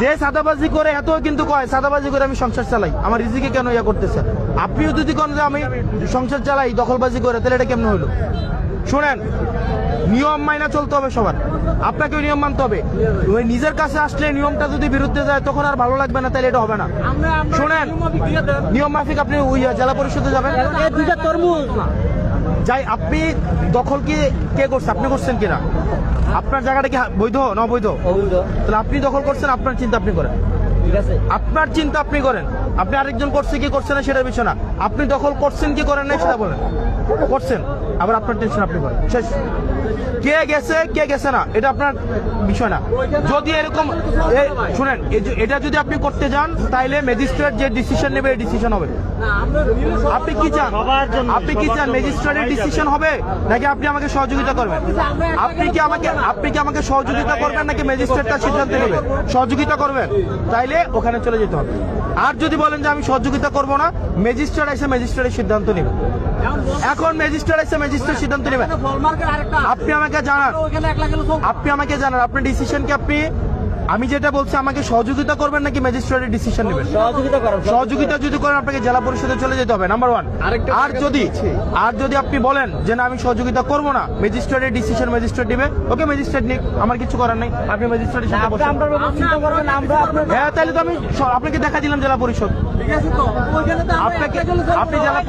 যে সাদাবাজি করে এত কিন্তু কয় সাদাবাজি করে আমি সংসার চালাই, আমার রিজিকে কেন ইয়া করতেছে? আপনিও যদি কোন যে আমি সংসার চালাই দখলবাজি করে, তাহলে এটা কেমন হইলো? শুনেন, নিয়ম মাইনা চলতে হবে সবার, আপনাকেও নিয়ম মানতে হবে। ওই নিজের কাছে আসলে নিয়মটা যদি বিরুদ্ধে যায় তখন আর ভালো লাগবে না, তাহলে এটা হবে না। শুনেন, নিয়ম মাফিক আপনি ওই জেলা পরিষদে যাবেন, যাই আপনি দখল কি কে করছে, আপনি করছেন কিনা, আপনার জায়গাটা কি বৈধ না অবৈধ? তাহলে আপনি দখল করছেন, আপনার চিন্তা আপনি করেন, আপনার চিন্তা আপনি করেন। আপনি আরেকজন করছে কি করছে না সেটার বিষয় না, আপনি দখল করছেন কি করেন না সেটা বলেন। করছেন, আবার আপনার টেনশন আপনি করেন, শেষ। কে গেছে না এটা আপনার বিষয় না। যদি এরকম শুনেন, এটা যদি আপনি করতে যান তাইলে ম্যাজিস্ট্রেট যে ডিসিশন নেবে এই ডিসিশন হবে। আপনি কি চান? আপনি কি চান ম্যাজিস্ট্রেটের ডিসিশন হবে নাকি আপনি আমাকে সহযোগিতা করবেন? আপনি কি আমাকে সহযোগিতা করবেন নাকি ম্যাজিস্ট্রেট তার সিদ্ধান্ত নেবে? সহযোগিতা করবেন, তাইলে ওখানে চলে যেতে হবে। আর যদি বলেন যে আমি সহযোগিতা করব না, ম্যাজিস্ট্রেট এসে ম্যাজিস্ট্রেটের সিদ্ধান্ত নেবে। এখন ম্যাজিস্ট্রেট এসে ম্যাজিস্ট্রেট সিদ্ধান্ত নেবে। আপনি আমাকে জানান আপনার ডিসিশন কি, আপনি আমি যেটা বলছি আমাকে সহযোগিতা করবেন নাকি ম্যাজিস্ট্রেটের ডিসিশন নেবেন? সহযোগিতা যদি করেন আপনাকে জেলা পরিষদে চলে যেতে হবে, নাম্বার 1। আর যদি আপনি বলেন যে না আমি সহযোগিতা করবো না, ম্যাজিস্ট্রেটের ডিসিশন ম্যাজিস্ট্রেট নেবে, ওকে ম্যাজিস্ট্রেট নিক, আমার কিছু করার নাই। আপনি ম্যাজিস্ট্রেটের সাথে বসেন। হ্যাঁ, তাহলে তো আমি আপনাকে দেখা দিলাম জেলা পরিষদ। আপনাকে আপনি জেলা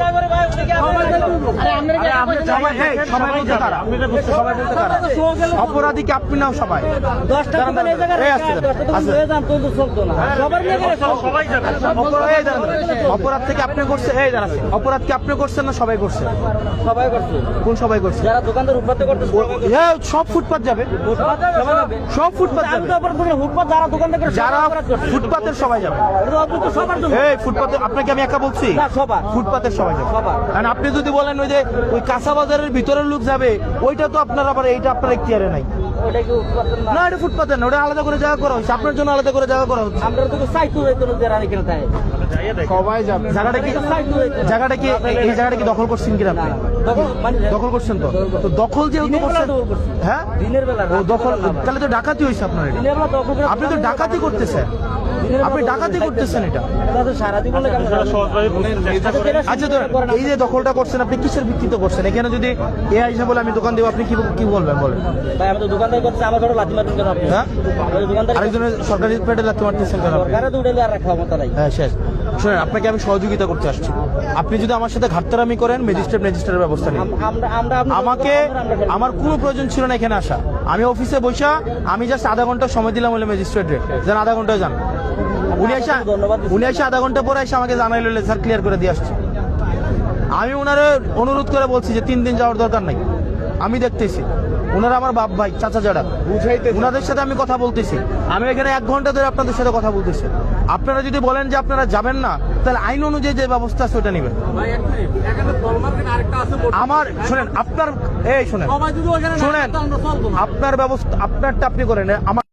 অপরাধী কি আপনি নাও সবাই? অপরাধ থেকে আপনি করছেন, এই দাঁড়াচ্ছে অপরাধ কি আপনি করছেন না সবাই করছে? সবাই করছে। কোন সবাই করছে? যারা দোকানদার উৎপাদন করতেছে সব ফুটপাত যাবে, সব ফুটপাত যাবে, যারা ফুটপাতের সবাই যাবে। এই ফুটপাতে আপনাকে আমি একা বলছি, ফুটপাতের সবাই যাবে। কারণ আপনি যদি বলেন ওই যে ওই কাঁচা বাজারের ভিতরের লোক যাবে, ওইটা তো আপনার আবার এইটা আপনার এখতিয়ারে নাই। না, এটা ফুটপাতে না, ওটা আলাদা করে জায়গা করা হচ্ছে, আপনার জন্য আলাদা করে জায়গা করা হচ্ছে। সবাই যাবে। জায়গাটা কি এই জায়গাটা কি দখল করছেন কিনা আপনি? দখল করছেন তো? তো দখল যেহেতু করছেন, হ্যাঁ দিনের বেলা দখল, তাহলে তো ডাকাতি হয়েছে আপনার। আপনি তো ডাকাতি করতেছেন, আপনি ডাকাতি করতেছেন এটা। আচ্ছা, তো এই যে দখলটা করছেন আপনি কিসের ভিত্তিতে করছেন? এখানে যদি এ আইসা বলে আমি দোকান দেবো, আপনি কি বলবেন বলেন? হ্যাঁ, আরেকজনের সরকারি পেটে লাথি মারতেছেন কেন? হ্যাঁ, শেষ। শুনেন, আপনাকে আমি সহযোগিতা করতে আসছি, আপনি যদি আমার সাথে ঘাটতারামি করেন ম্যাজিস্ট্রেটের ব্যবস্থা নেই। আমাকে আমার কোনো প্রয়োজন ছিল না এখানে আসা, আমি অফিসে বসা, আমি জাস্ট আধা ঘন্টা সময় দিলাম বলে ম্যাজিস্ট্রেটে যান আধা ঘন্টায় যান। উনি এসে আধা ঘন্টা পরে এসে আমাকে জানাইল স্যার ক্লিয়ার করে দিয়ে আসছে। আমি ওনারে অনুরোধ করে বলছি যে 3 দিন যাওয়ার দরকার নাই, আমি দেখতেছি। ওনারা আমার বাপ ভাই চাচা যারা, ওনাদের সাথে আমি কথা বলতেছি। আমি এখানে 1 ঘন্টা ধরে আপনাদের সাথে কথা বলতেছি। আপনারা যদি বলেন যে আপনারা যাবেন না, তাহলে আইন অনুযায়ী যে ব্যবস্থা আছে ওটা নেবেন। আমার শোনেন, আপনার শোনেন আপনার ব্যবস্থা আপনারটা আপনি করেন, আমার